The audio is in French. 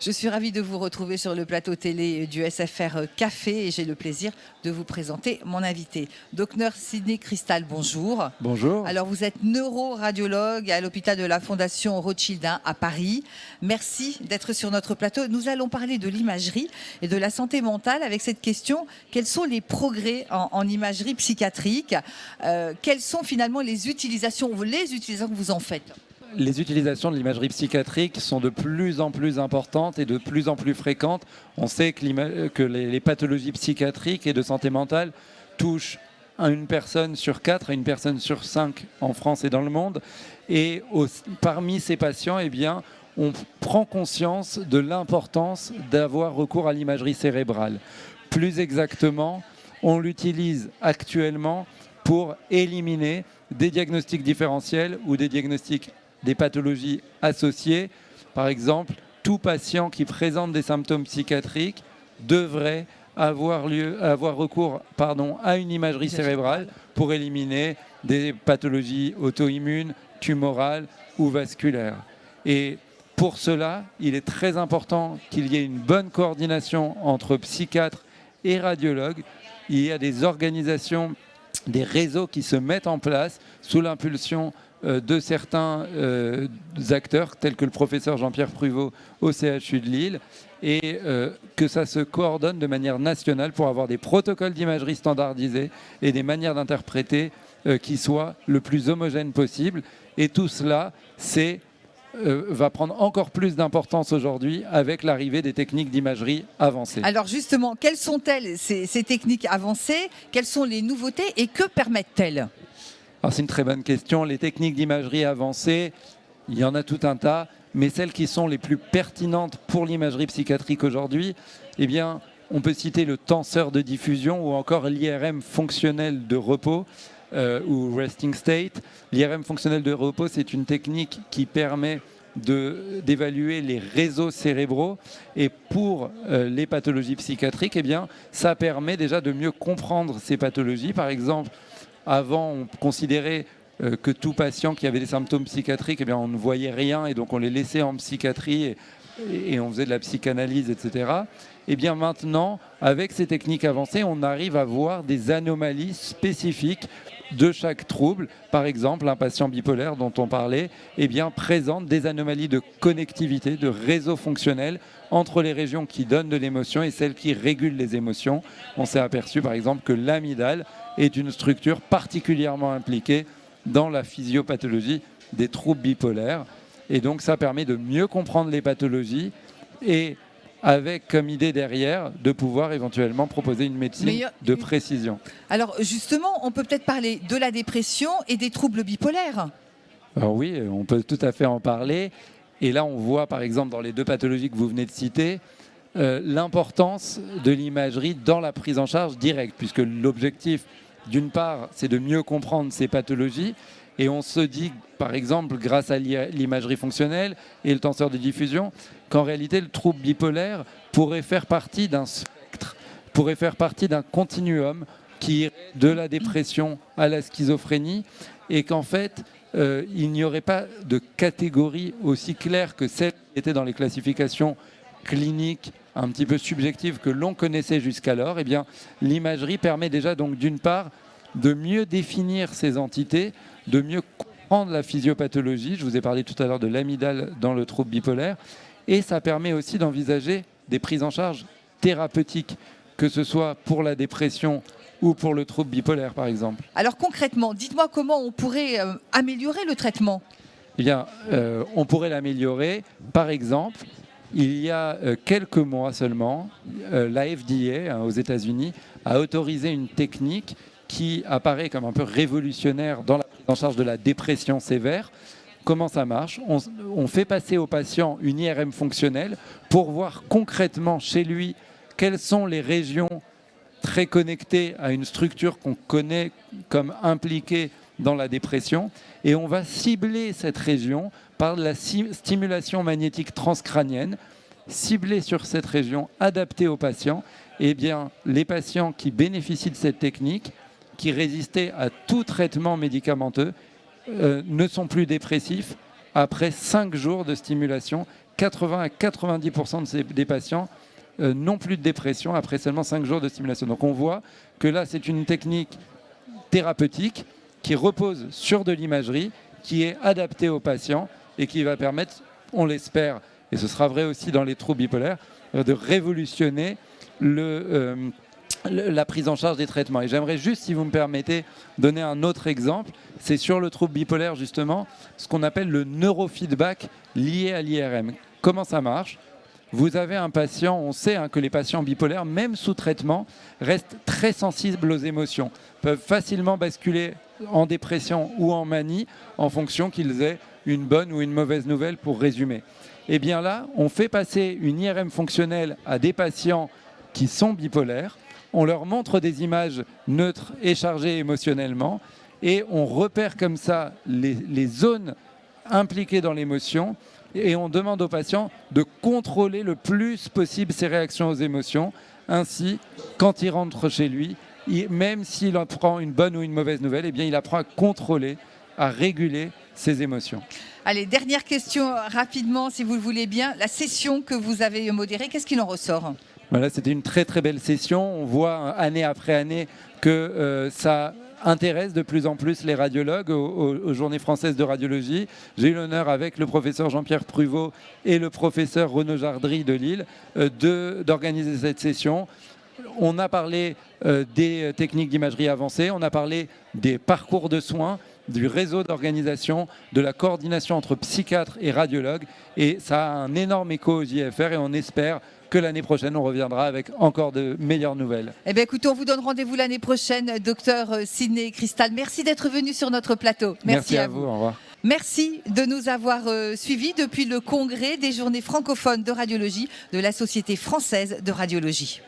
Je suis ravie de vous retrouver sur le plateau télé du SFR Café et j'ai le plaisir de vous présenter mon invité. Docteur Sidney Cristal, bonjour. Bonjour. Alors vous êtes neuroradiologue à l'hôpital de la Fondation Rothschild à Paris. Merci d'être sur notre plateau. Nous allons parler de l'imagerie et de la santé mentale avec cette question: quels sont les progrès en imagerie psychiatrique? Quelles sont finalement les utilisations que vous en faites? Les utilisations de l'imagerie psychiatrique sont de plus en plus importantes et de plus en plus fréquentes. On sait que les pathologies psychiatriques et de santé mentale touchent à une personne sur 4, à une personne sur 5 en France et dans le monde. Et parmi ces patients, eh bien, on prend conscience de l'importance d'avoir recours à l'imagerie cérébrale. Plus exactement, on l'utilise actuellement pour éliminer des diagnostics différentiels ou des pathologies associées. Par exemple, tout patient qui présente des symptômes psychiatriques devrait avoir recours à une imagerie cérébrale pour éliminer des pathologies auto-immunes, tumorales ou vasculaires. Et pour cela, il est très important qu'il y ait une bonne coordination entre psychiatres et radiologues. Il y a des organisations, des réseaux qui se mettent en place sous l'impulsion de certains acteurs, tels que le professeur Jean-Pierre Pruvot au CHU de Lille, et que ça se coordonne de manière nationale pour avoir des protocoles d'imagerie standardisés et des manières d'interpréter qui soient le plus homogènes possible. Et tout cela, va prendre encore plus d'importance aujourd'hui avec l'arrivée des techniques d'imagerie avancées. Alors justement, quelles sont-elles ces techniques avancées? Quelles sont les nouveautés et que permettent-elles? Alors c'est une très bonne question. Les techniques d'imagerie avancées, il y en a tout un tas, mais celles qui sont les plus pertinentes pour l'imagerie psychiatrique aujourd'hui, eh bien, on peut citer le tenseur de diffusion ou encore l'IRM fonctionnel de repos ou resting state. L'IRM fonctionnel de repos, c'est une technique qui permet d'évaluer les réseaux cérébraux, et pour les pathologies psychiatriques, eh bien, ça permet déjà de mieux comprendre ces pathologies. Par exemple, avant, on considérait que tout patient qui avait des symptômes psychiatriques, eh bien, on ne voyait rien et donc on les laissait en psychiatrie et on faisait de la psychanalyse, etc. Et bien maintenant, avec ces techniques avancées, on arrive à voir des anomalies spécifiques de chaque trouble. Par exemple, un patient bipolaire dont on parlait, eh bien, présente des anomalies de connectivité, de réseau fonctionnel entre les régions qui donnent de l'émotion et celles qui régulent les émotions. On s'est aperçu par exemple que l'amygdale est une structure particulièrement impliquée dans la physiopathologie des troubles bipolaires. Et donc ça permet de mieux comprendre les pathologies et avec comme idée derrière de pouvoir éventuellement proposer une médecine de précision. Alors justement, on peut peut-être parler de la dépression et des troubles bipolaires. Alors oui, on peut tout à fait en parler. Et là, on voit par exemple dans les deux pathologies que vous venez de citer, l'importance de l'imagerie dans la prise en charge directe, puisque l'objectif, d'une part, c'est de mieux comprendre ces pathologies. Et on se dit, par exemple, grâce à l'imagerie fonctionnelle et le tenseur de diffusion, qu'en réalité, le trouble bipolaire pourrait faire partie d'un spectre, pourrait faire partie d'un continuum qui irait de la dépression à la schizophrénie, et qu'en fait, il n'y aurait pas de catégorie aussi claire que celle qui était dans les classifications cliniques un petit peu subjectives que l'on connaissait jusqu'alors. Eh bien, l'imagerie permet déjà, donc, d'une part, de mieux définir ces entités, de mieux comprendre la physiopathologie. Je vous ai parlé tout à l'heure de l'amygdale dans le trouble bipolaire. Et ça permet aussi d'envisager des prises en charge thérapeutiques, que ce soit pour la dépression ou pour le trouble bipolaire, par exemple. Alors concrètement, dites-moi comment on pourrait améliorer le traitement. Eh bien, on pourrait l'améliorer. Par exemple, il y a quelques mois seulement, la FDA aux États-Unis a autorisé une technique qui apparaît comme un peu révolutionnaire dans la prise en charge de la dépression sévère. Comment ça marche? On fait passer au patient une IRM fonctionnelle pour voir concrètement chez lui quelles sont les régions très connectées à une structure qu'on connaît comme impliquée dans la dépression, et on va cibler cette région par de la stimulation magnétique transcrânienne, ciblée sur cette région, adaptée aux patients. Eh bien, les patients qui bénéficient de cette technique, qui résistaient à tout traitement médicamenteux, ne sont plus dépressifs après 5 jours de stimulation 80 à 90% des patients n'ont plus de dépression après seulement 5 jours de stimulation. Donc on voit que là, c'est une technique thérapeutique qui repose sur de l'imagerie, qui est adaptée aux patients et qui va permettre, on l'espère, et ce sera vrai aussi dans les troubles bipolaires, de révolutionner la prise en charge des traitements. Et j'aimerais juste, si vous me permettez, donner un autre exemple. C'est sur le trouble bipolaire, justement, ce qu'on appelle le neurofeedback lié à l'IRM. Comment ça marche ? Vous avez un patient, on sait que les patients bipolaires, même sous traitement, restent très sensibles aux émotions, peuvent facilement basculer en dépression ou en manie en fonction qu'ils aient une bonne ou une mauvaise nouvelle, pour résumer. Et bien là, on fait passer une IRM fonctionnelle à des patients qui sont bipolaires, on leur montre des images neutres et chargées émotionnellement, et on repère comme ça les zones impliquées dans l'émotion, et on demande aux patients de contrôler le plus possible ses réactions aux émotions. Ainsi, quand il rentre chez lui, même s'il apprend une bonne ou une mauvaise nouvelle, eh bien, il apprend à contrôler, à réguler ses émotions. Allez, dernière question rapidement, si vous le voulez bien. La session que vous avez modérée, qu'est-ce qu'il en ressort ? Voilà, c'était une très très belle session. On voit année après année que ça intéresse de plus en plus les radiologues aux Journées françaises de radiologie. J'ai eu l'honneur, avec le professeur Jean-Pierre Pruvot et le professeur Renaud Jardry de Lille, d'organiser cette session. On a parlé des techniques d'imagerie avancée, on a parlé des parcours de soins, du réseau d'organisation, de la coordination entre psychiatres et radiologues. Et ça a un énorme écho au JFR, et on espère que l'année prochaine, on reviendra avec encore de meilleures nouvelles. Eh bien, écoutez, on vous donne rendez-vous l'année prochaine, docteur Sidney Cristal. Merci d'être venu sur notre plateau. Merci à vous. Au revoir. Merci de nous avoir suivis depuis le congrès des Journées francophones de radiologie de la Société française de radiologie.